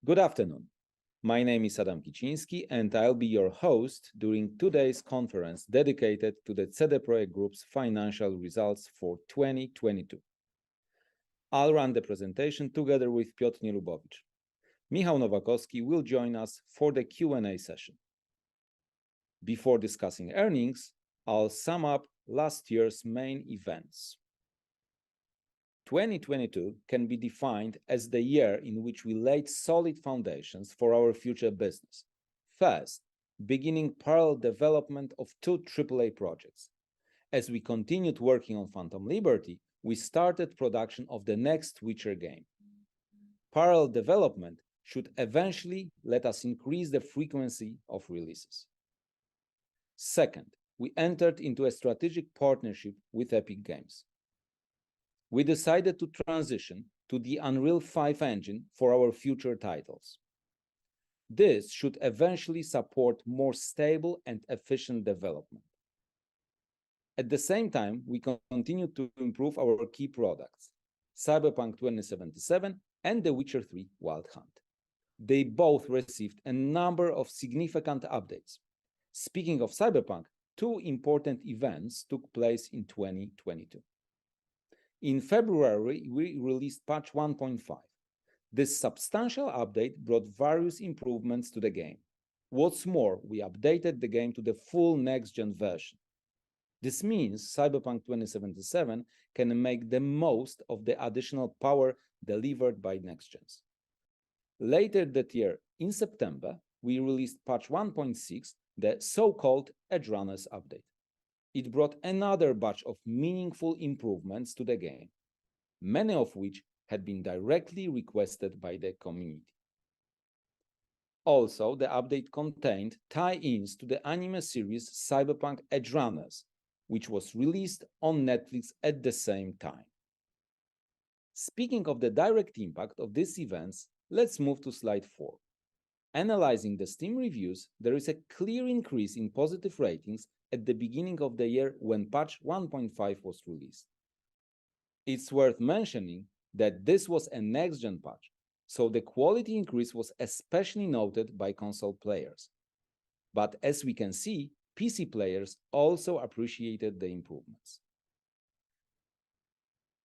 Good afternoon. My name is Adam Kiciński and I'll be your host during today's conference dedicated to the CD PROJEKT Group's financial results for 2022. I'll run the presentation together with Piotr Nielubowicz. Michał Nowakowski will join us for the Q&A session. Before discussing earnings, I'll sum up last year's main events. 2022 can be defined as the year in which we laid solid foundations for our future business. First, beginning parallel development of two AAA projects. As we continued working on Phantom Liberty, we started production of the next Witcher game. Parallel development should eventually let us increase the frequency of releases. Second, we entered into a strategic partnership with Epic Games. We decided to transition to the Unreal 5 engine for our future titles. This should eventually support more stable and efficient development. At the same time, we continue to improve our key products, Cyberpunk 2077 and The Witcher 3 Wild Hunt. They both received a number of significant updates. Speaking of Cyberpunk, two important events took place in 2022. In February, we released patch 1.5. This substantial update brought various improvements to the game. What's more, we updated the game to the full next-gen version. This means Cyberpunk 2077 can make the most of the additional power delivered by next-gens. Later that year, in September, we released patch 1.6, the so-called Edgerunners update. It brought another batch of meaningful improvements to the game, many of which had been directly requested by the community. Also, the update contained tie-ins to the anime series Cyberpunk Edgerunners, which was released on Netflix at the same time. Speaking of the direct impact of these events, let's move to slide 4. Analyzing the Steam reviews, there is a clear increase in positive ratings at the beginning of the year when patch 1.5 was released. It's worth mentioning that this was a next-gen patch, so the quality increase was especially noted by console players. But as we can see, PC players also appreciated the improvements.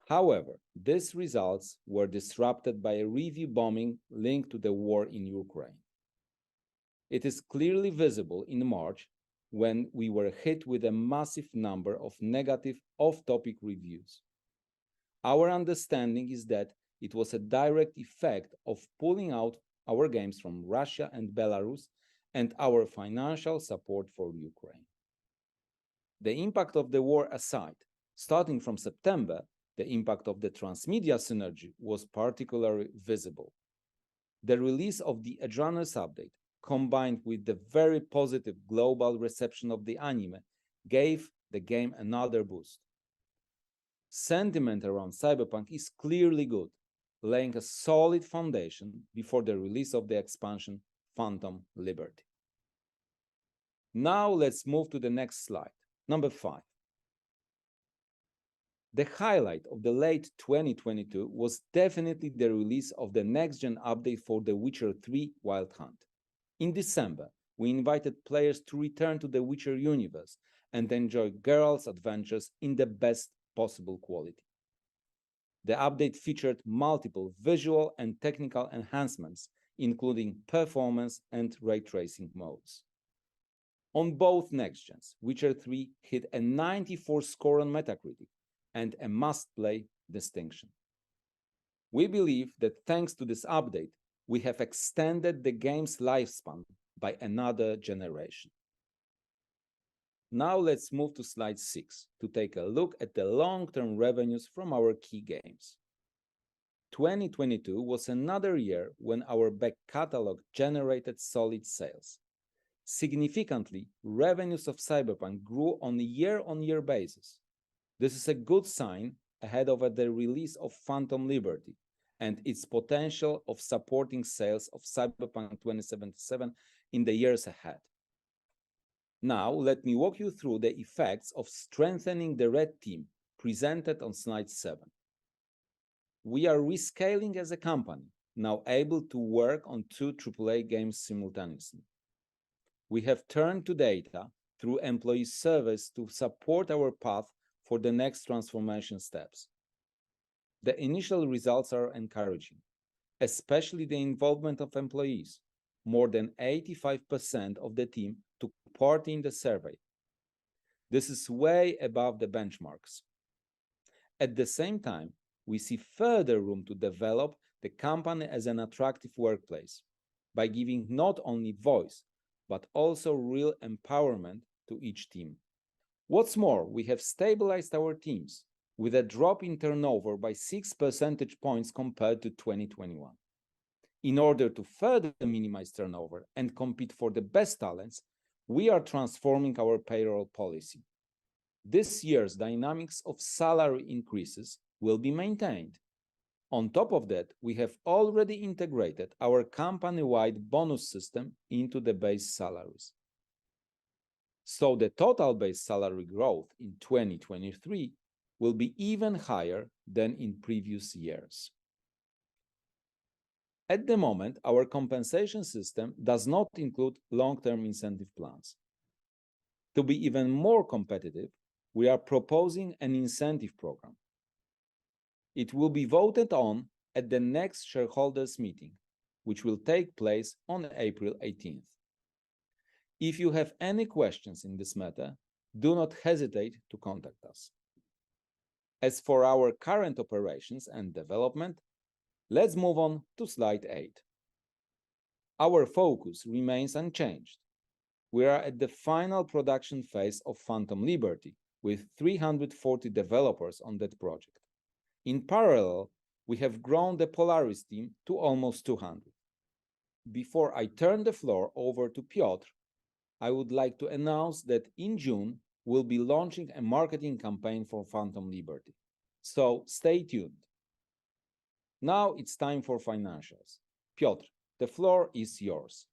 However, these results were disrupted by a review bombing linked to the war in Ukraine. It is clearly visible in March when we were hit with a massive number of negative off-topic reviews. Our understanding is that it was a direct effect of pulling out our games from Russia and Belarus and our financial support for Ukraine. The impact of the war aside, starting from September, the impact of the transmedia synergy was particularly visible. The release of the Edgerunners update, combined with the very positive global reception of the anime, gave the game another boost. Sentiment around Cyberpunk is clearly good, laying a solid foundation before the release of the expansion Phantom Liberty. Now let's move to the next slide, number 5. The highlight of the late 2022 was definitely the release of the next-gen update for The Witcher 3 Wild Hunt. In December, we invited players to return to the Witcher universe and enjoy Geralt's adventures in the best possible quality. The update featured multiple visual and technical enhancements, including performance and ray tracing modes. On both next-gens, Witcher 3 hit a 94 score on Metacritic and a must-play distinction. We believe that thanks to this update, we have extended the game's lifespan by another generation. Now let's move to slide 6 to take a look at the long-term revenues from our key games. 2022 was another year when our back catalog generated solid sales. Significantly, revenues of Cyberpunk grew on a year-on-year basis. This is a good sign ahead of the release of Phantom Liberty and its potential of supporting sales of Cyberpunk 2077 in the years ahead. Now, let me walk you through the effects of strengthening the red team presented on slide 7. We are rescaling as a company, now able to work on 2 AAA games simultaneously. We have turned to data through employee surveys to support our path for the next transformation steps. The initial results are encouraging, especially the involvement of employees. More than 85% of the team took part in the survey. This is way above the benchmarks. At the same time, we see further room to develop the company as an attractive workplace by giving not only voice, but also real empowerment to each team. What's more, we have stabilized our teams with a drop in turnover by 6 percentage points compared to 2021. In order to further minimize turnover and compete for the best talents, we are transforming our payroll policy. This year's dynamics of salary increases will be maintained. On top of that, we have already integrated our company-wide bonus system into the base salaries. So the total base salary growth in 2023 will be even higher than in previous years. At the moment, our compensation system does not include long-term incentive plans. To be even more competitive, we are proposing an incentive program. It will be voted on at the next shareholders' meeting, which will take place on April 18th. If you have any questions in this matter, do not hesitate to contact us. As for our current operations and development, let's move on to slide 8. Our focus remains unchanged. We are at the final production phase of Phantom Liberty with 340 developers on that project. In parallel, we have grown the Polaris team to almost 200. Before I turn the floor over to Piotr, I would like to announce that in June, we'll be launching a marketing campaign for Phantom Liberty. So stay tuned. Now it's time for financials. Piotr, the floor is yours.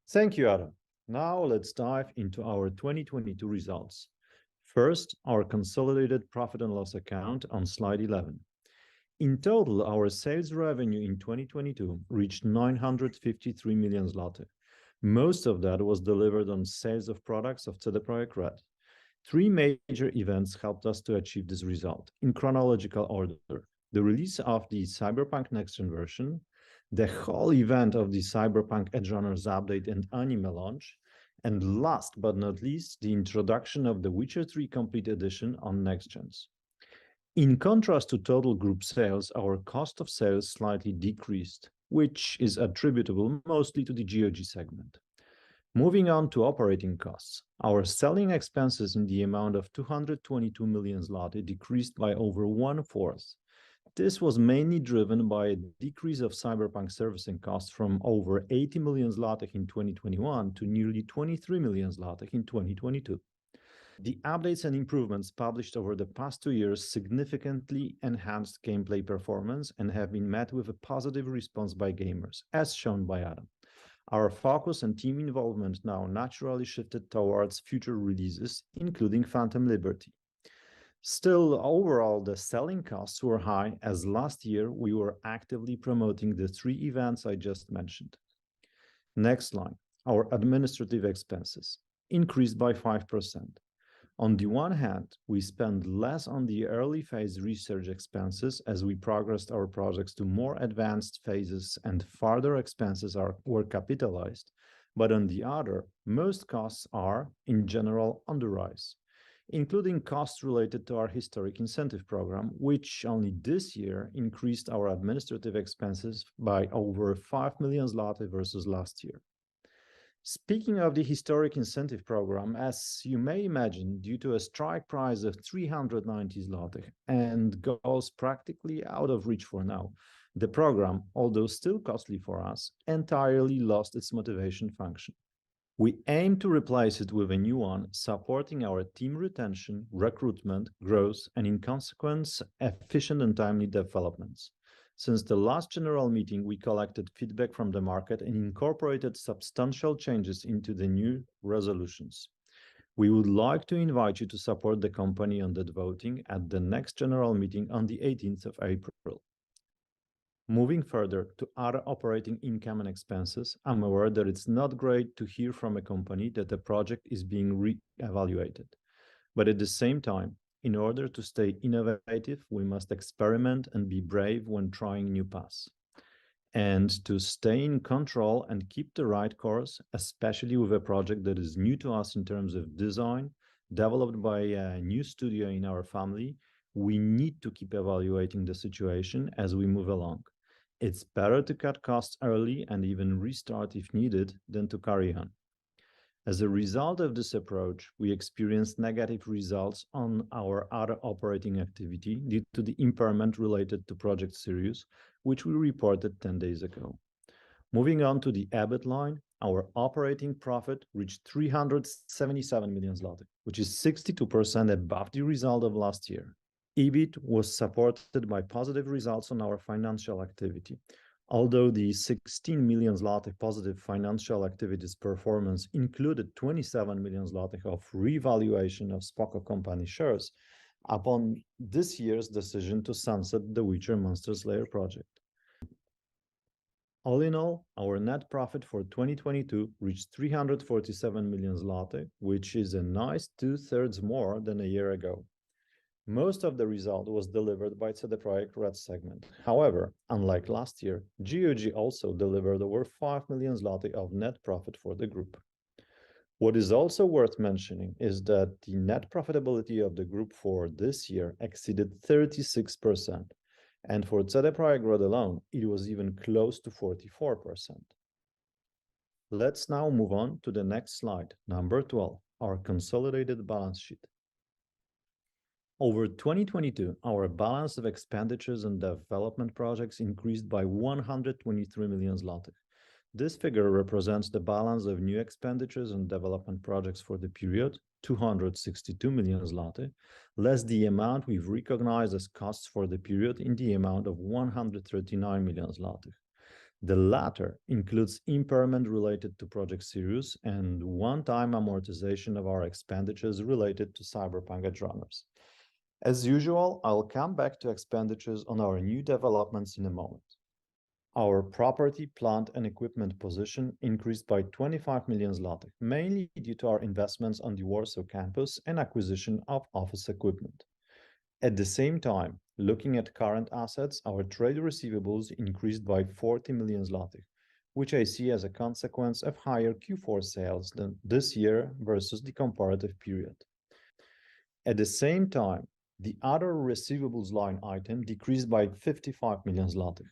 Thank you, Adam. Now let's dive into our 2022 results. First, our consolidated profit and loss account on slide 11. In total, our sales revenue in 2022 reached 953 million zloty. Most of that was delivered on sales of products of CD Projekt Red. 3 major events helped us to achieve this result in chronological order: the release of the Cyberpunk Next Gen version, the whole event of the Cyberpunk Edgerunners update and anime launch, and last but not least, the introduction of The Witcher 3 Complete Edition on Next Gens. In contrast to total group sales, our cost of sales slightly decreased, which is attributable mostly to the GOG segment. Moving on to operating costs, our selling expenses in the amount of 222 million zloty decreased by over 1/4. This was mainly driven by a decrease of Cyberpunk servicing costs from over 80 million zlotys in 2021 to nearly 23 million zlotys in 2022. The updates and improvements published over the past 2 years significantly enhanced gameplay performance and have been met with a positive response by gamers, as shown by Adam. Our focus and team involvement now naturally shifted towards future releases, including Phantom Liberty. Still, overall, the selling costs were high, as last year we were actively promoting the 3 events I just mentioned. Next line, our administrative expenses increased by 5%. On the one hand, we spent less on the early phase research expenses as we progressed our projects to more advanced phases and further expenses were capitalized, but on the other, most costs are, in general, on the rise, including costs related to our historic incentive program, which only this year increased our administrative expenses by over 5 million zloty versus last year. Speaking of the historic incentive program, as you may imagine, due to a strike price of 390 zloty and goals practically out of reach for now, the program, although still costly for us, entirely lost its motivation function. We aim to replace it with a new one, supporting our team retention, recruitment, growth, and in consequence, efficient and timely developments. Since the last general meeting, we collected feedback from the market and incorporated substantial changes into the new resolutions. We would like to invite you to support the company on that voting at the next general meeting on the 18th of April. Moving further to other operating income and expenses, I'm aware that it's not great to hear from a company that a project is being re-evaluated. But at the same time, in order to stay innovative, we must experiment and be brave when trying new paths. And to stay in control and keep the right course, especially with a project that is new to us in terms of design, developed by a new studio in our family, we need to keep evaluating the situation as we move along. It's better to cut costs early and even restart if needed than to carry on. As a result of this approach, we experienced negative results on our other operating activity due to the impairment related to Project Sirius, which we reported 10 days ago. Moving on to the EBIT line, our operating profit reached 377 million zloty, which is 62% above the result of last year. EBIT was supported by positive results on our financial activity. Although the 16 million zloty positive financial activities performance included 27 million zloty of revaluation of Spoko company shares upon this year's decision to sunset the Witcher Monster Slayer project. All in all, our net profit for 2022 reached 347 million zloty, which is a nice 2/3 more than a year ago. Most of the result was delivered by CD PROJEKT Red segment. However, unlike last year, GOG also delivered over 5 million zloty of net profit for the group. What is also worth mentioning is that the net profitability of the group for this year exceeded 36%, and for CD PROJEKT Red alone, it was even close to 44%. Let's now move on to the next slide, number 12, our consolidated balance sheet. Over 2022, our balance of expenditures and development projects increased by 123 million zloty. This figure represents the balance of new expenditures and development projects for the period, 262 million zloty, less the amount we've recognized as costs for the period in the amount of 139 million zloty. The latter includes impairment related to Project Sirius and one-time amortization of our expenditures related to Cyberpunk Edgerunners. As usual, I'll come back to expenditures on our new developments in a moment. Our property, plant, and equipment position increased by 25 million zloty, mainly due to our investments on the Warsaw campus and acquisition of office equipment. At the same time, looking at current assets, our trade receivables increased by 40 million zloty, which I see as a consequence of higher Q4 sales than this year versus the comparative period. At the same time, the other receivables line item decreased by 55 million zloty.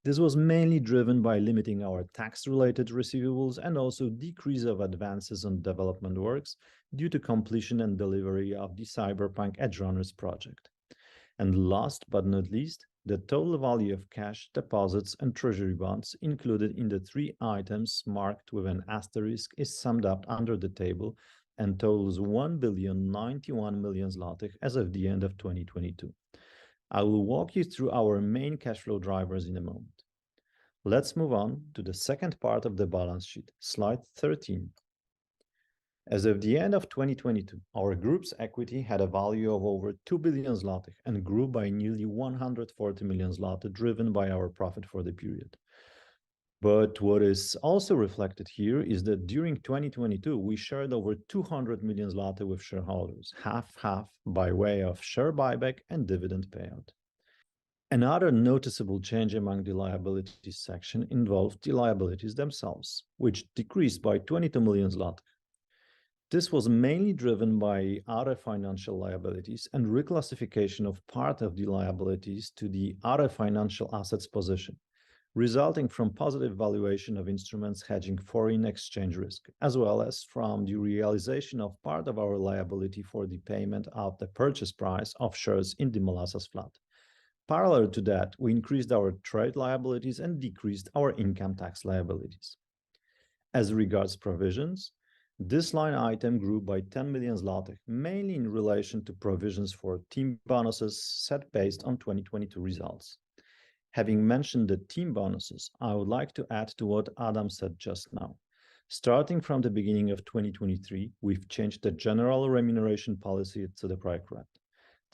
This was mainly driven by limiting our tax-related receivables and also decrease of advances on development works due to completion and delivery of the Cyberpunk Edgerunners project. And last but not least, the total value of cash, deposits, and treasury bonds included in the three items marked with an asterisk is summed up under the table and totals 1,091 million zlotys as of the end of 2022. I will walk you through our main cash flow drivers in a moment. Let's move on to the second part of the balance sheet, slide 13. As of the end of 2022, our group's equity had a value of over 2 billion zloty and grew by nearly 140 million zloty, driven by our profit for the period. But what is also reflected here is that during 2022, we shared over 200 million zloty with shareholders, half-half by way of share buyback and dividend payout. Another noticeable change among the liabilities section involved the liabilities themselves, which decreased by 22 million zloty. This was mainly driven by other financial liabilities and reclassification of part of the liabilities to the other financial assets position, resulting from positive valuation of instruments hedging foreign exchange risk, as well as from the realization of part of our liability for the payment of the purchase price of shares in the Molasses Flat. Parallel to that, we increased our trade liabilities and decreased our income tax liabilities. As regards provisions, this line item grew by 10 million zloty, mainly in relation to provisions for team bonuses set based on 2022 results. Having mentioned the team bonuses, I would like to add to what Adam said just now. Starting from the beginning of 2023, we've changed the general remuneration policy at CD PROJEKT Red.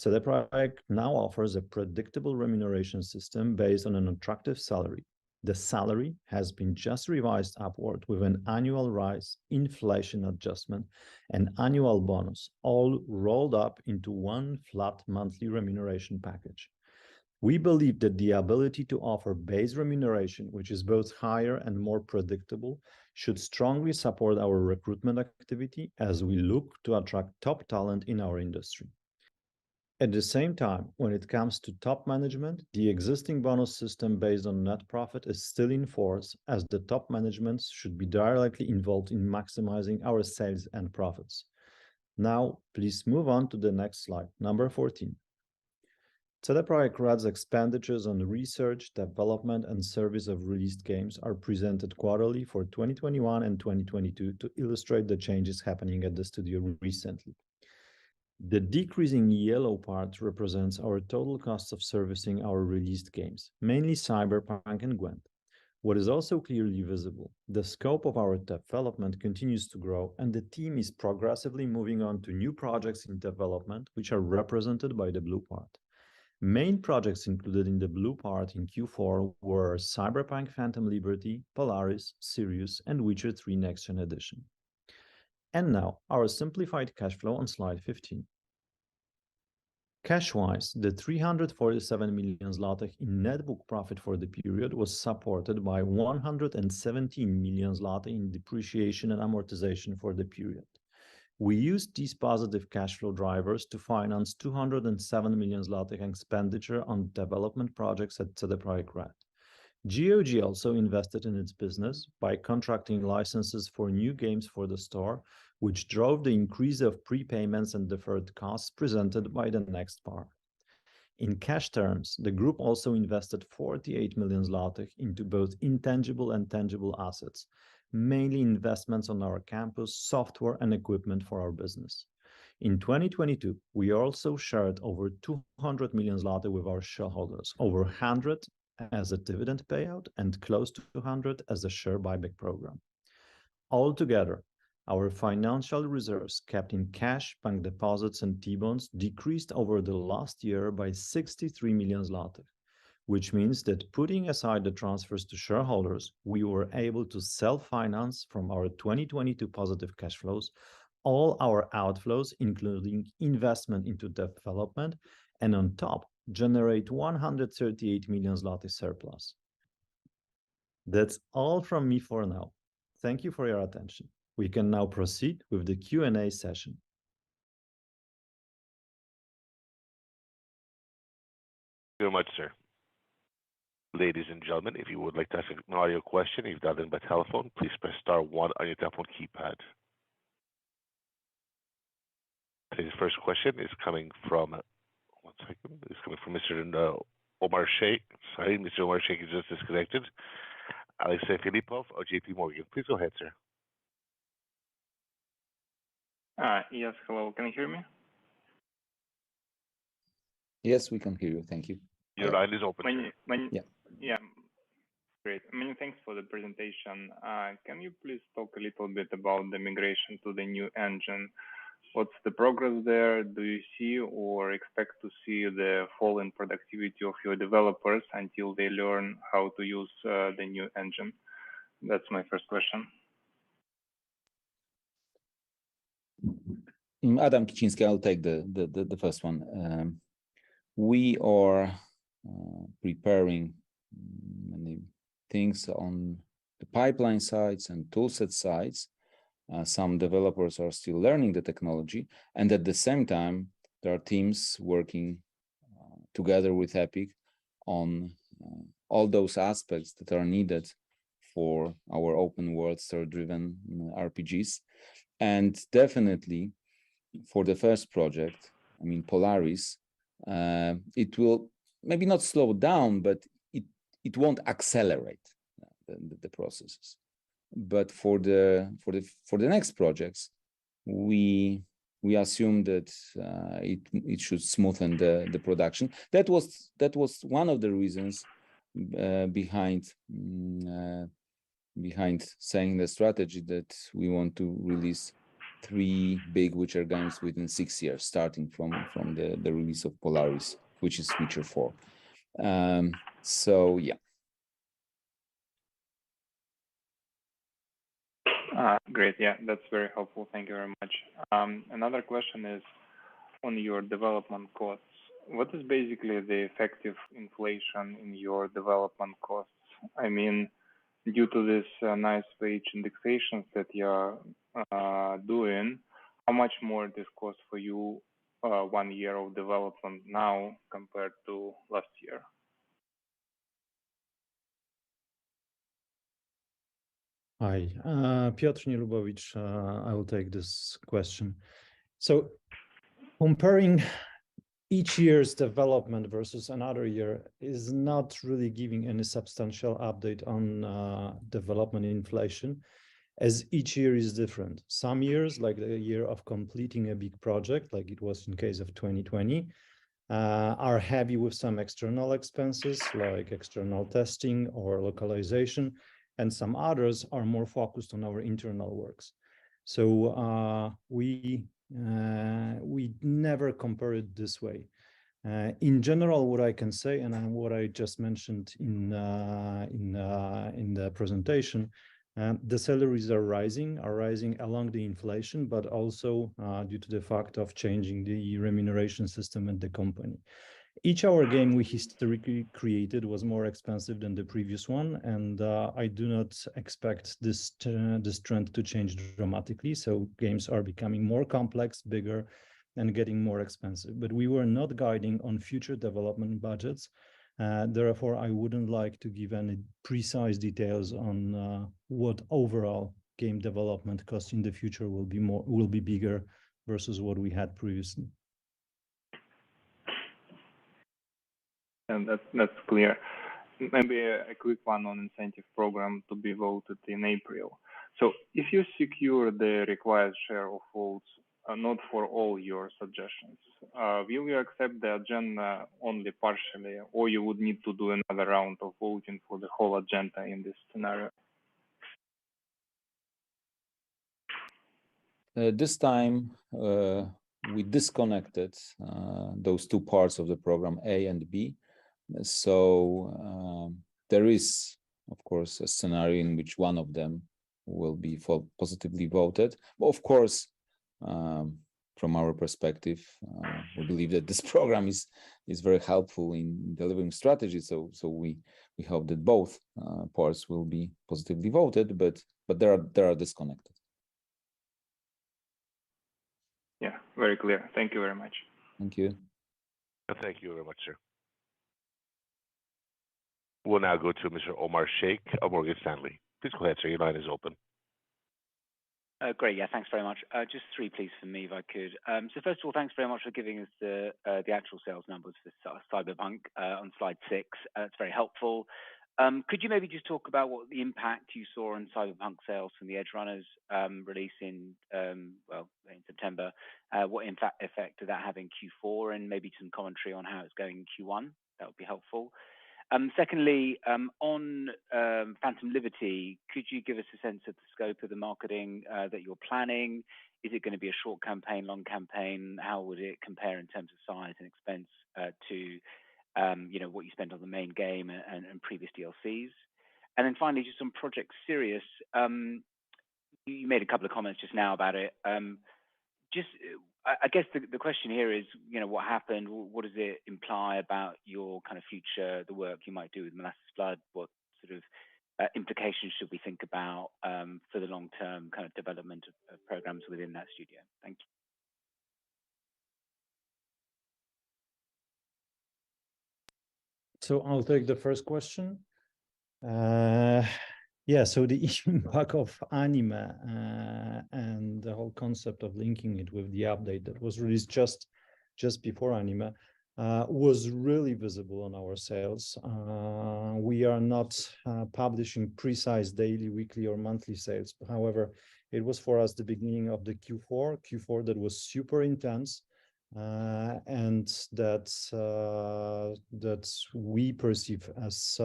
CD Projekt now offers a predictable remuneration system based on an attractive salary. The salary has been just revised upward with an annual rise, inflation adjustment, and annual bonus, all rolled up into one flat monthly remuneration package. We believe that the ability to offer base remuneration, which is both higher and more predictable, should strongly support our recruitment activity as we look to attract top talent in our industry. At the same time, when it comes to top management, the existing bonus system based on net profit is still in force, as the top management should be directly involved in maximizing our sales and profits. Now, please move on to the next slide, number 14. CD Projekt Rad's expenditures on research, development, and service of released games are presented quarterly for 2021 and 2022 to illustrate the changes happening at the studio recently. The decreasing yellow part represents our total costs of servicing our released games, mainly Cyberpunk and Gwent. What is also clearly visible, the scope of our development continues to grow, and the team is progressively moving on to new projects in development, which are represented by the blue part. Main projects included in the blue part in Q4 were Cyberpunk Phantom Liberty, Polaris, Sirius, and Witcher 3 Next Gen Edition. And now, our simplified cash flow on slide 15. Cash-wise, the 347 million zlotys in net book profit for the period was supported by 117 million zlotys in depreciation and amortization for the period. We used these positive cash flow drivers to finance 207 million zlotys expenditure on development projects at CD Projekt Rad. GOG also invested in its business by contracting licenses for new games for the store, which drove the increase of prepayments and deferred costs presented by the next part. In cash terms, the group also invested 48 million zlotys into both intangible and tangible assets, mainly investments on our campus, software, and equipment for our business. In 2022, we also shared over 200 million zloty with our shareholders, over 100 as a dividend payout and close to 200 as a share buyback program. Altogether, our financial reserves kept in cash, bank deposits, and T-bonds decreased over the last year by 63 million zloty, which means that putting aside the transfers to shareholders, we were able to self-finance from our 2022 positive cash flows all our outflows, including investment into development, and on top, generate 138 million zloty surplus. That's all from me for now. Thank you for your attention. We can now proceed with the Q&A session. Thank you very much, sir. Ladies and gentlemen, if you would like to ask an audio question, if you've dialed in by telephone, please press star 1 on your telephone keypad. Today's first question is coming from, one second, it's coming from Mr. Omar Sheikh. Sorry, Mr. Omar Sheikh is just disconnected. Alexei Filipov of JP Morgan. Please go ahead, sir. Yes, hello, can you hear me? Yes, we can hear you. Thank you. Your line is open. Yeah, great. Many thanks for the presentation. Can you please talk a little bit about the migration to the new engine? What's the progress there? Do you see or expect to see the fall in productivity of your developers until they learn how to use the new engine? That's my first question. Adam Kiciński, I'll take the first one. We are preparing many things on the pipeline sides and toolset sides. Some developers are still learning the technology, and at the same time, there are teams working together with Epic on all those aspects that are needed for our open world story-driven RPGs. And definitely, for the first project, I mean Polaris, it will maybe not slow down, but it won't accelerate the processes. But for the next projects, we assume that it should smoothen the production. That was one of the reasons behind saying the strategy that we want to release three big Witcher games within 6 years, starting from the release of Polaris, which is Witcher 4. So yeah. Great. Yeah, that's very helpful. Thank you very much. Another question is on your development costs. What is basically the effective inflation in your development costs? I mean, due to this nice wage indexations that you're doing, how much more this costs for you 1 year of development now compared to last year? Hi, Piotr Nielubowicz. I will take this question. So comparing each year's development versus another year is not really giving any substantial update on development inflation, as each year is different. Some years, like the year of completing a big project, like it was in case of 2020, are heavy with some external expenses like external testing or localization, and some others are more focused on our internal works. So we never compare it this way. In general, what I can say, and what I just mentioned in the presentation, the salaries are rising along the inflation, but also due to the fact of changing the remuneration system in the company. Each our game we historically created was more expensive than the previous one, and I do not expect this trend to change dramatically. So games are becoming more complex, bigger, and getting more expensive. But we were not guiding on future development budgets. Therefore, I wouldn't like to give any precise details on what overall game development cost in the future will be bigger versus what we had previously. And that's clear. Maybe a quick one on incentive program to be voted in April. So if you secure the required share of votes, not for all your suggestions, will you accept the agenda only partially, or you would need to do another round of voting for the whole agenda in this scenario? This time we disconnected those two parts of the program, A and B. So there is, of course, a scenario in which one of them will be positively voted. But of course, from our perspective, we believe that this program is very helpful in delivering strategy. So we hope that both parts will be positively voted, but they are disconnected. Yeah, very clear. Thank you very much. Thank you. Thank you very much, sir. We'll now go to Mr. Omar Sheikh of Morgan Stanley. Please go ahead, sir. Your line is open. Great. Yeah, thanks very much. Just three, please, for me, if I could. So first of all, thanks very much for giving us the actual sales numbers for Cyberpunk on slide 6. It's very helpful. Could you maybe just talk about what the impact you saw on Cyberpunk sales from the Edge Runners release in September? What effect did that have in Q4, and maybe some commentary on how it's going in Q1? That would be helpful. Secondly, on Phantom Liberty, could you give us a sense of the scope of the marketing that you're planning? Is it going to be a short campaign, long campaign? How would it compare in terms of size and expense to what you spent on the main game and previous DLCs? And then finally, just on Project Sirius, you made a couple of comments just now about it. I guess the question here is, what happened? What does it imply about your kind of future, the work you might do with Molasses Flood? What sort of implications should we think about for the long-term kind of development of programs within that studio? Thank you. So I'll take the first question. Yeah, so the impact of anime and the whole concept of linking it with the update that was released just before anime was really visible on our sales. We are not publishing precise daily, weekly, or monthly sales. However, it was for us the beginning of the Q4 that was super intense, and that we perceive as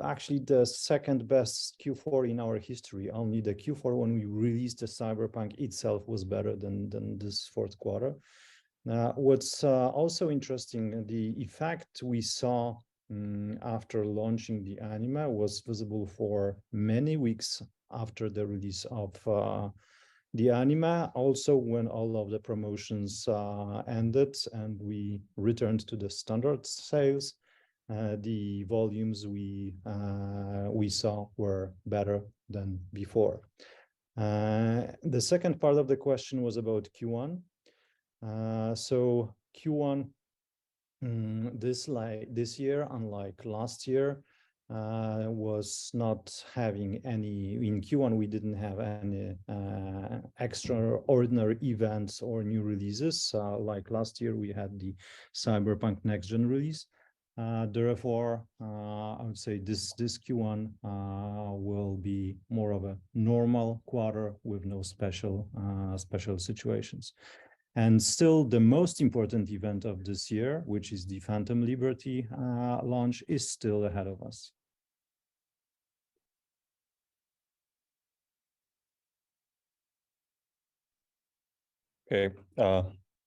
actually the second best Q4 in our history. Only the Q4 when we released the Cyberpunk itself was better than this fourth quarter. What's also interesting, the effect we saw after launching the anime was visible for many weeks after the release of the anime. Also, when all of the promotions ended and we returned to the standard sales, the volumes we saw were better than before. The second part of the question was about Q1. So Q1 this year, unlike last year, was not having any. In Q1, we didn't have any extraordinary events or new releases. Like last year, we had the Cyberpunk Next Gen release. Therefore, I would say this Q1 will be more of a normal quarter with no special situations. And still, the most important event of this year, which is the Phantom Liberty launch, is still ahead of us. Okay,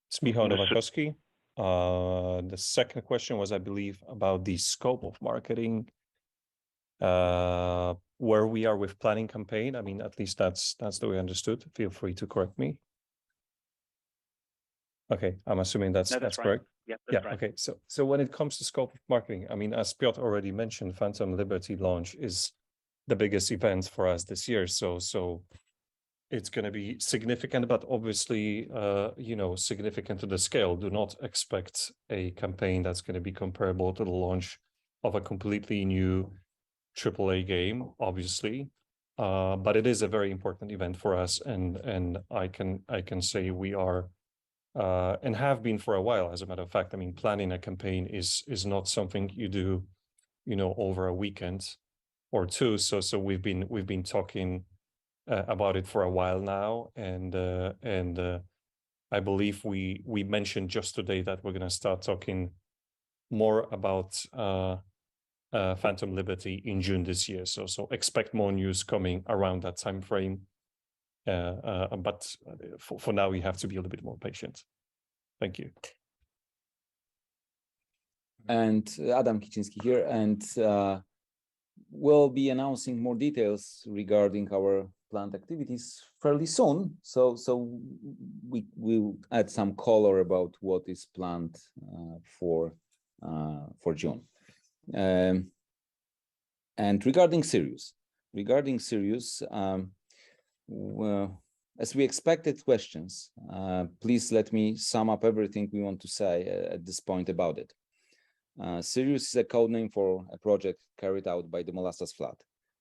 it's Michał Nowakowski. The second question was, I believe, about the scope of marketing, where we are with planning campaign. I mean, at least that's the way I understood. Feel free to correct me. Okay, I'm assuming that's right. correct. Yeah, that's right. Okay. So when it comes to scope of marketing, I mean, as Piotr already mentioned, Phantom Liberty launch is the biggest event for us this year. So it's going to be significant, but obviously, significant to the scale. Do not expect a campaign that's going to be comparable to the launch of a completely new AAA game, obviously. But it is a very important event for us, and I can say we are. And have been for a while, as a matter of fact. I mean, planning a campaign is not something you do, over a weekend or two. So we've been talking about it for a while now, and I believe we mentioned just today that we're going to start talking more about Phantom Liberty in June this year. So expect more news coming around that time frame. But for now, we have to be a little bit more patient. Thank you. And Adam Kiciński here, and we'll be announcing more details regarding our planned activities fairly soon. So we will add some color about what is planned for June. And regarding Sirius, well, as we expected questions, please let me sum up everything we want to say at this point about it. Sirius is a code name for a project carried out by the Molasses Flat,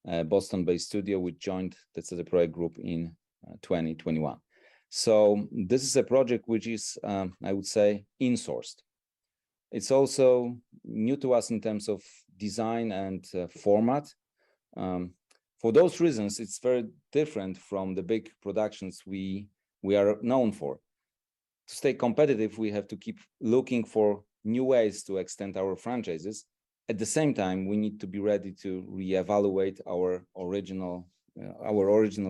a Boston-based studio which joined the CD Projekt Group in 2021. So this is a project which is, I would say, in-sourced. It's also new to us in terms of design and format. For those reasons, it's very different from the big productions we are known for. To stay competitive, we have to keep looking for new ways to extend our franchises. At the same time, we need to be ready to reevaluate our original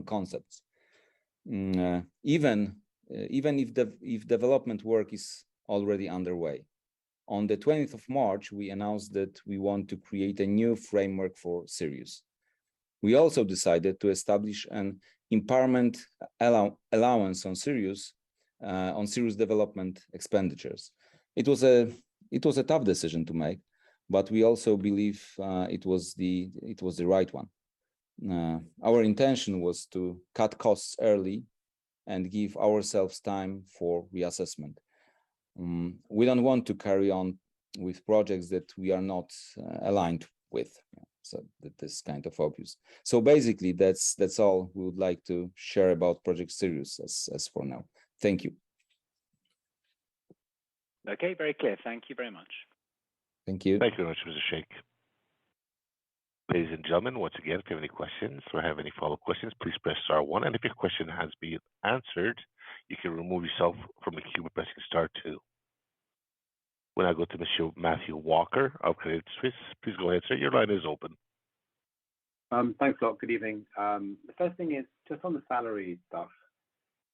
concepts. Even if development work is already underway. On the 20th of March, we announced that we want to create a new framework for Sirius. We also decided to establish an impairment allowance on Sirius development expenditures. It was a tough decision to make, but we also believe it was the right one. Our intention was to cut costs early and give ourselves time for reassessment. We don't want to carry on with projects that we are not aligned with. So that is kind of obvious. So basically, that's all we would like to share about Project Sirius as for now. Thank you. Okay, very clear. Thank you very much. Thank you. Thank you very much, Mr. Sheikh. Ladies and gentlemen, once again, if you have any questions or have any follow-up questions, please press star 1. And if your question has been answered, you can remove yourself from the queue by pressing star 2. When I go to Mr. Matthew Walker of Credit Suisse, please go ahead, sir. Your line is open. Thanks a lot. Good evening. The first thing is just on the salary stuff.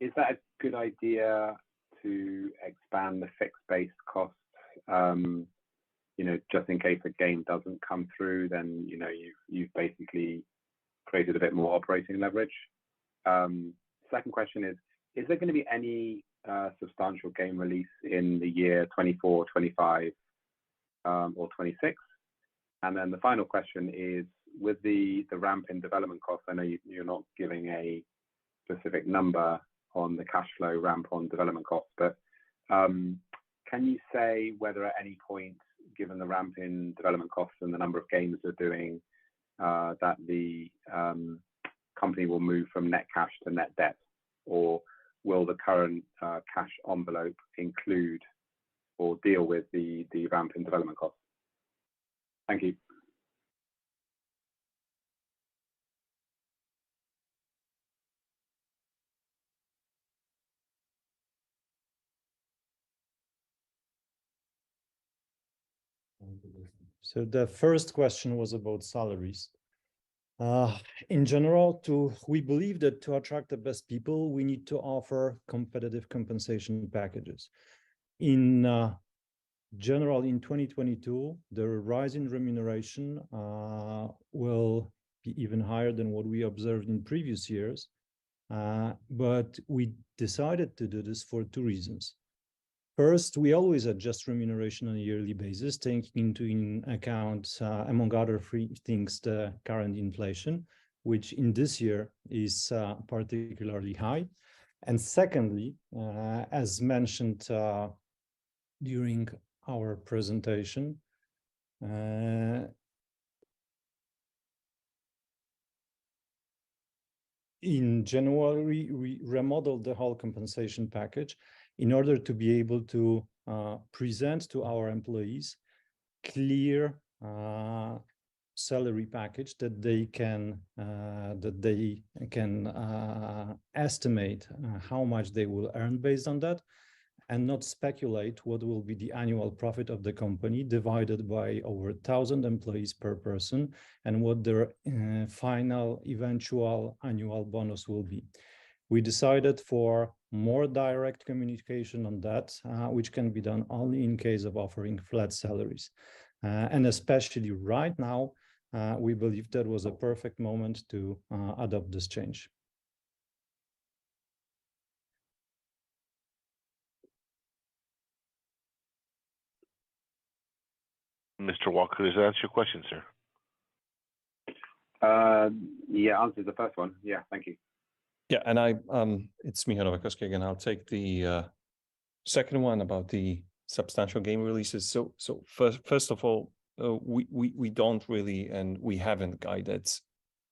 Is that a good idea to expand the fixed-based costs? Just in case a game doesn't come through, then you've basically created a bit more operating leverage. Second question is there going to be any substantial game release in the year 24, 25, or 26? And then the final question is, with the ramp in development costs, I know you're not giving a specific number on the cash flow ramp on development costs, but can you say whether at any point, given the ramp in development costs and the number of games they're doing, that the company will move from net cash to net debt, or will the current cash envelope include or deal with the ramp in development costs? Thank you. So the first question was about salaries. In general, we believe that to attract the best people, we need to offer competitive compensation packages. In general, in 2022, the rise in remuneration will be even higher than what we observed in previous years. But we decided to do this for two reasons. First, we always adjust remuneration on a yearly basis, taking into account, among other things, the current inflation, which in this year is particularly high. And secondly, as mentioned during our presentation, in January, we remodeled the whole compensation package in order to be able to present to our employees clear salary package that they can estimate how much they will earn based on that, and not speculate what will be the annual profit of the company divided by over 1,000 employees per person and what their final eventual annual bonus will be. We decided for more direct communication on that, which can be done only in case of offering flat salaries. And especially right now, we believe that was a perfect moment to adopt this change. Mr. Walker, does that answer your question, sir? Yeah, answers the first one. Yeah, thank you. Yeah, and it's Michał Nowakowski again. I'll take the second one about the substantial game releases. So first of all, we don't really, and we haven't guided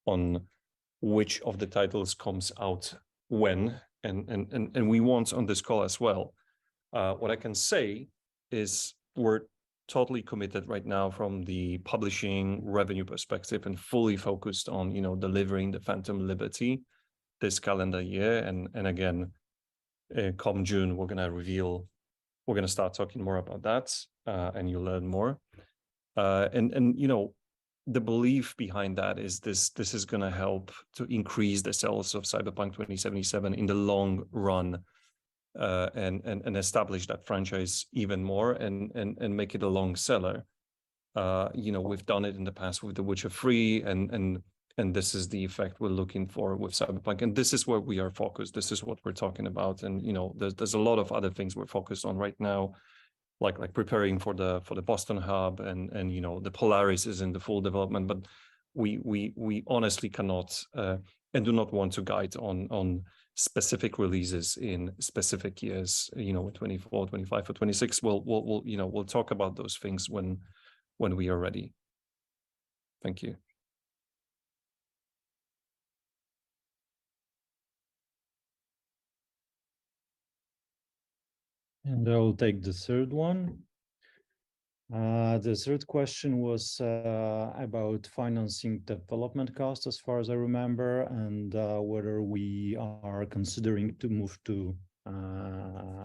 on which of the titles comes out when, and we won't on this call as well. What I can say is we're totally committed right now from the publishing revenue perspective and fully focused on delivering the Phantom Liberty this calendar year, and again, come June, we're gonna start talking more about that, and you'll learn more. And the belief behind that is this is gonna help to increase the sales of Cyberpunk 2077 in the long run, and establish that franchise even more and make it a long seller. We've done it in the past with The Witcher 3, and this is the effect we're looking for with Cyberpunk, and this is where we are focused. This is what we're talking about, and there's a lot of other things we're focused on right now, like preparing for the Boston hub, and the Polaris is in the full development, but we honestly cannot and do not want to guide on specific releases in specific years. 24, 25, or 26. We'll talk about those things when we are ready. Thank you. And I'll take the third one. The third question was about financing development costs, as far as I remember, and whether we are considering to move to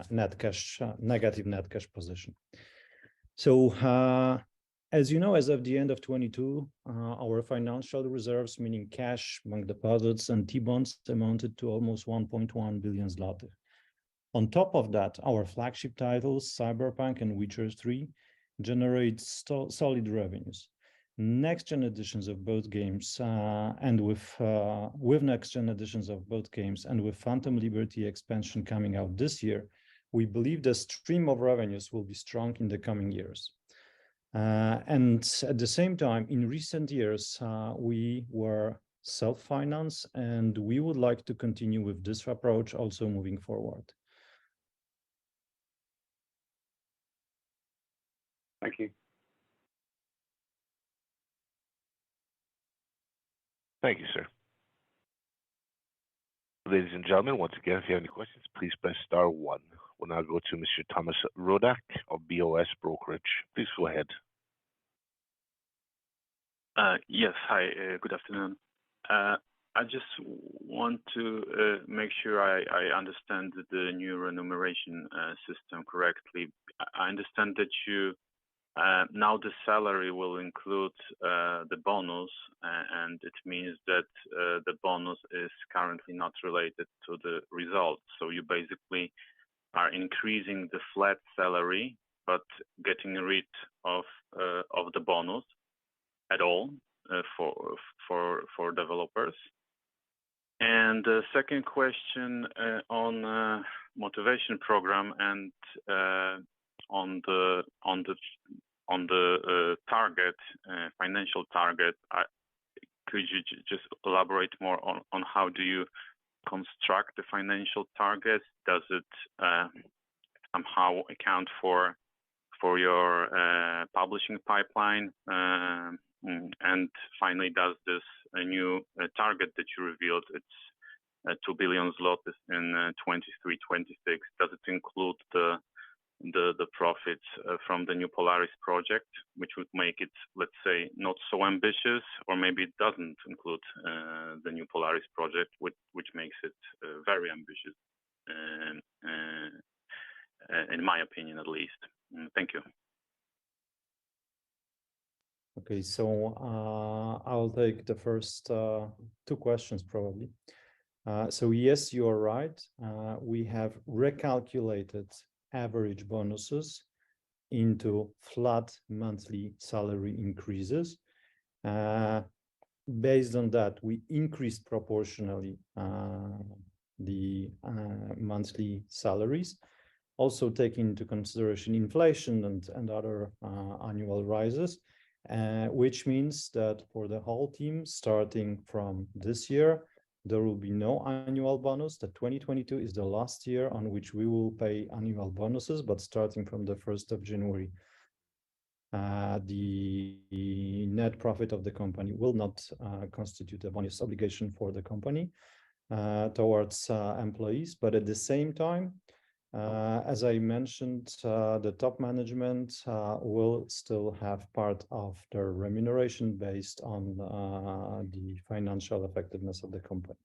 negative net cash position. So as you know, as of the end of 22, our financial reserves, meaning cash, bank deposits, and T-bonds, amounted to almost 1.1 billion zloty. On top of that, our flagship titles, Cyberpunk and Witcher 3, generate solid revenues. Next-gen editions of both games, and with next-gen editions of both games, and with Phantom Liberty expansion coming out this year, we believe the stream of revenues will be strong in the coming years. And at the same time, in recent years, we were self-financed, and we would like to continue with this approach also moving forward. Thank you. Thank you, sir. Ladies and gentlemen, once again, if you have any questions, please press star one. We'll now go to Mr. Thomas Rodak of BOS Brokerage. Please go ahead. Yes, hi, good afternoon. I just want to make sure I understand the new remuneration system correctly. I understand that you now the salary will include the bonus, and it means that the bonus is currently not related to the results. So you basically are increasing the flat salary, but getting rid of the bonus at all for developers. And the second question on motivation program and on the target, financial target. Could you just elaborate more on how do you construct the financial targets? Does it somehow account for your publishing pipeline? And finally, does this new target that you revealed, it's 2 billion zlotys in 23-26, does it include the profits from the new Polaris project, which would make it, let's say, not so ambitious, or maybe it doesn't include the new Polaris project, which makes it very ambitious, in my opinion, at least. Thank you. Okay, so I'll take the first two questions probably. So yes, you are right. We have recalculated average bonuses into flat monthly salary increases. Based on that, we increased proportionally the monthly salaries, also taking into consideration inflation and other annual rises, which means that for the whole team, starting from this year, there will be no annual bonus. That 2022 is the last year on which we will pay annual bonuses, but starting from the 1st of January, the net profit of the company will not constitute a bonus obligation for the company towards employees. But at the same time, as I mentioned, the top management will still have part of their remuneration based on the financial effectiveness of the company.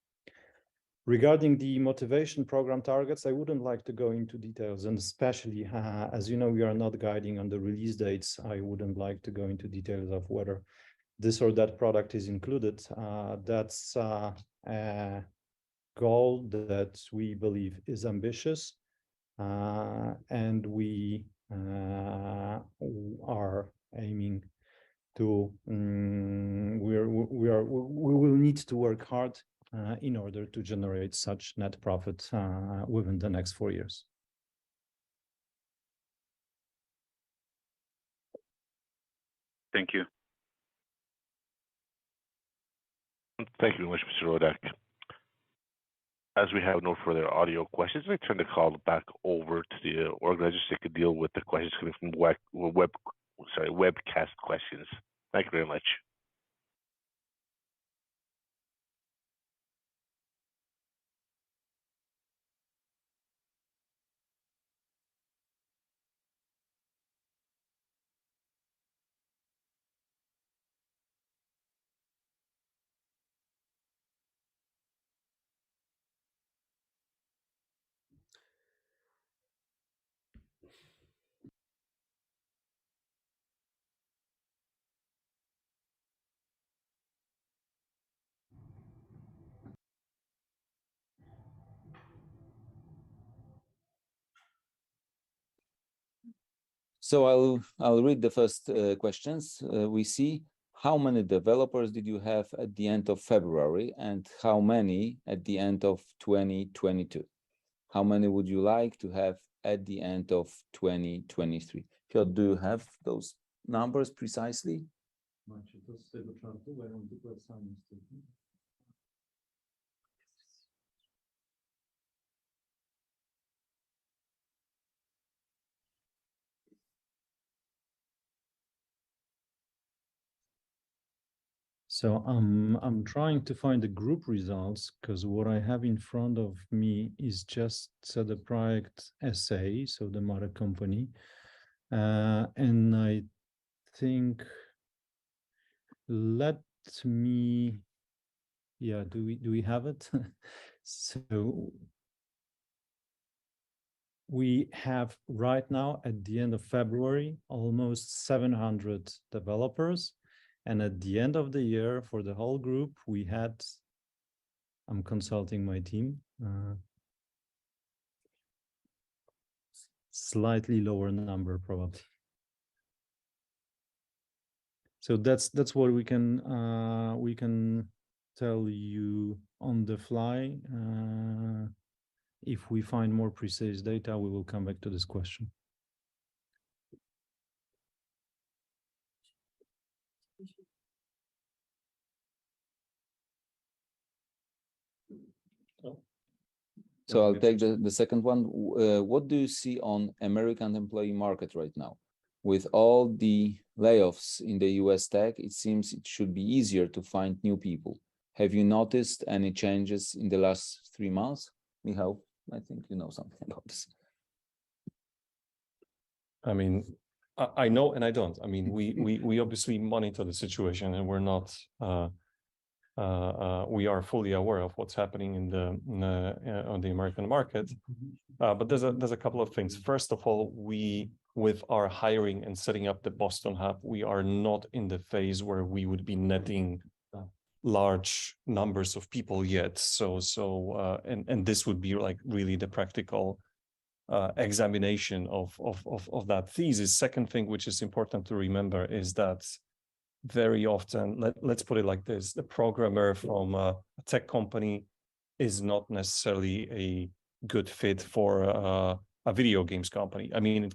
Regarding the motivation program targets, I wouldn't like to go into details, and especially, as you know, we are not guiding on the release dates. I wouldn't like to go into details of whether this or that product is included. That's a goal that we believe is ambitious. And we are aiming to, we will need to work hard in order to generate such net profit within the next 4 years. Thank you. Thank you very much, Mr. Rodak. As we have no further audio questions, I turn the call back over to the organizers to deal with the questions coming from webcast questions. Thank you very much. So I'll read the first questions. We see how many developers did you have at the end of February and how many at the end of 2022? How many would you like to have at the end of 2023? Piotr, do you have those numbers precisely? So I'm trying to find the group results because what I have in front of me is just the project SA, so the mother company, and I think let me, yeah, do we have it? So we have right now at the end of February almost 700 developers. And at the end of the year, for the whole group, we had, I'm consulting my team, slightly lower number probably. So that's what we can tell you on the fly. If we find more precise data, we will come back to this question. So I'll take the second one. What do you see on American employee market right now? With all the layoffs in the US tech, it seems it should be easier to find new people. Have you noticed any changes in the last 3 months? Michał, I think you know something about this. I mean, I know and I don't. I mean, we obviously monitor the situation, and we're not. We are fully aware of what's happening in the on the American market, but there's a couple of things. First of all, with our hiring and setting up the Boston hub, we are not in the phase where we would be netting large numbers of people yet. And this would be like really the practical examination of that thesis. Second thing, which is important to remember, is that very often, let's put it like this, the programmer from a tech company is not necessarily a good fit for a video games company. I mean,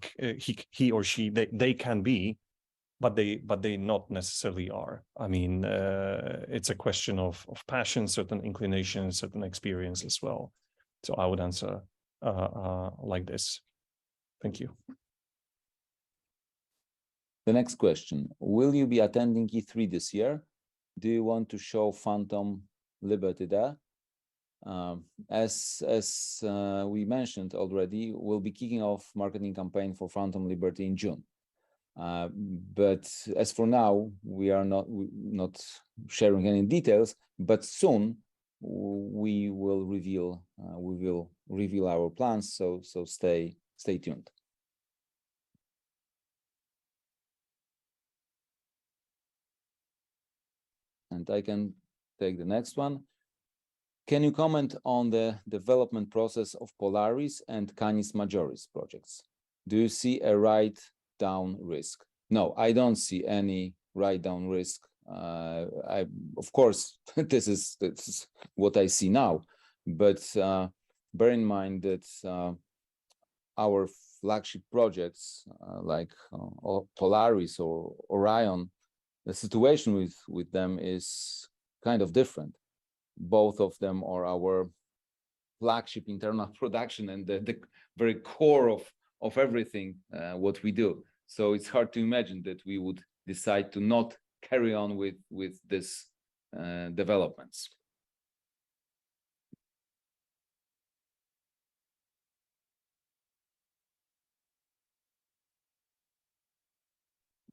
he or she, they can be, but they not necessarily are. I mean, it's a question of passion, certain inclinations, certain experience as well. So I would answer like this. Thank you. The next question, will you be attending E3 this year? Do you want to show Phantom Liberty there? As we mentioned already, we'll be kicking off marketing campaign for Phantom Liberty in June. But as for now, we are not sharing any details, but soon we will reveal our plans, so stay tuned. And I can take the next one. Can you comment on the development process of Polaris and Canis Majoris projects? Do you see a write-down risk? No, I don't see any write-down risk. Of course, this is what I see now, but bear in mind that our flagship projects like Polaris or Orion, the situation with them is kind of different. Both of them are our flagship internal production and the very core of everything what we do. So it's hard to imagine that we would decide to not carry on with this developments.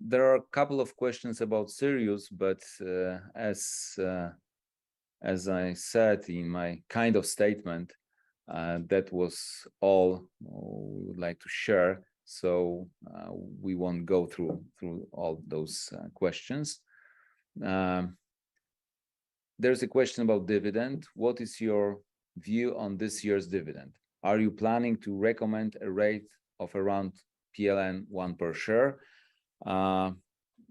There are a couple of questions about Sirius, but as I said in my kind of statement, that was all we would like to share. So we won't go through all those questions. There's a question about dividend. What is your view on this year's dividend? Are you planning to recommend a rate of around PLN 1 per share.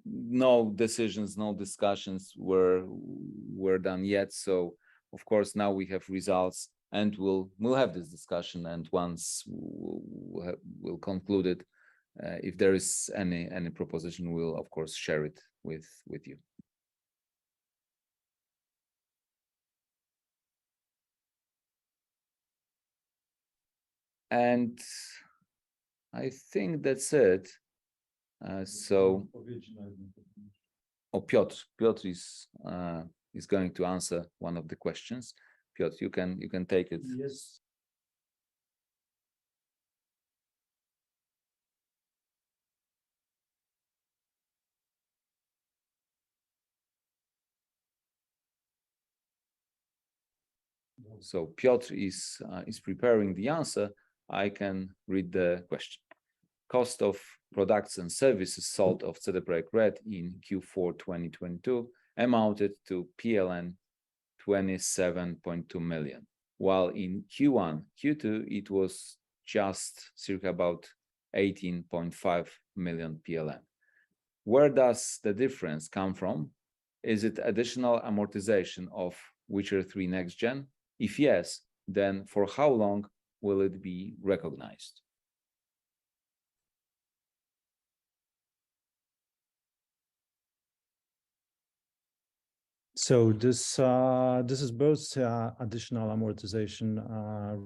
No decisions, no discussions were done yet. So of course now we have results, and we'll have this discussion. And once we'll conclude it, if there is any proposition, we'll of course share it with you. And I think that's it. So, Piotr is going to answer one of the questions. Piotr, you can take it. Yes. So Piotr is preparing the answer. I can read the question. Cost of products and services sold of CD PROJEKT Red in Q4 2022 amounted to PLN 27.2 million, while in Q2 it was just circa about 18.5 million PLN. Where does the difference come from? Is it additional amortization of Witcher 3 Next Gen? If yes, then for how long will it be recognized? So this is both additional amortization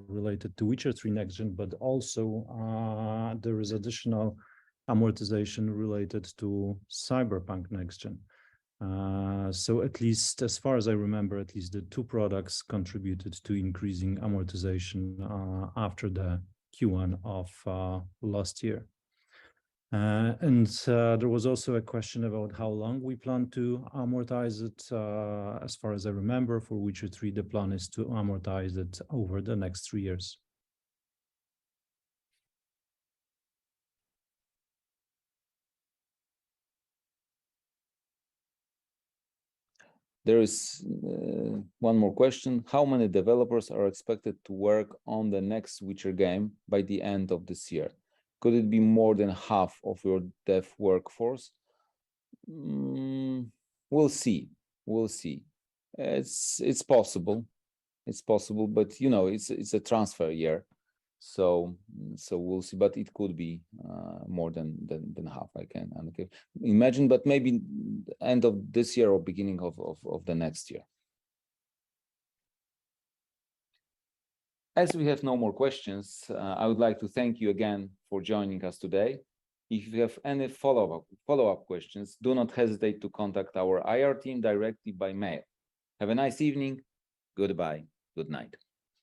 related to Witcher 3 Next Gen, but also there is additional amortization related to Cyberpunk Next Gen. So at least as far as I remember, at least the two products contributed to increasing amortization after the Q1 of last year. And there was also a question about how long we plan to amortize it. As far as I remember, for Witcher 3, the plan is to amortize it over the next 3 years. There is one more question. How many developers are expected to work on the next Witcher game by the end of this year? Could it be more than half of your dev workforce? We'll see. We'll see. It's possible. It's possible, but you know, it's a transfer year, so we'll see. But it could be more than half. I can imagine, but maybe end of this year or beginning of the next year. As we have no more questions, I would like to thank you again for joining us today. If you have any follow-up questions, do not hesitate to contact our IR team directly by mail. Have a nice evening. Goodbye. Good night.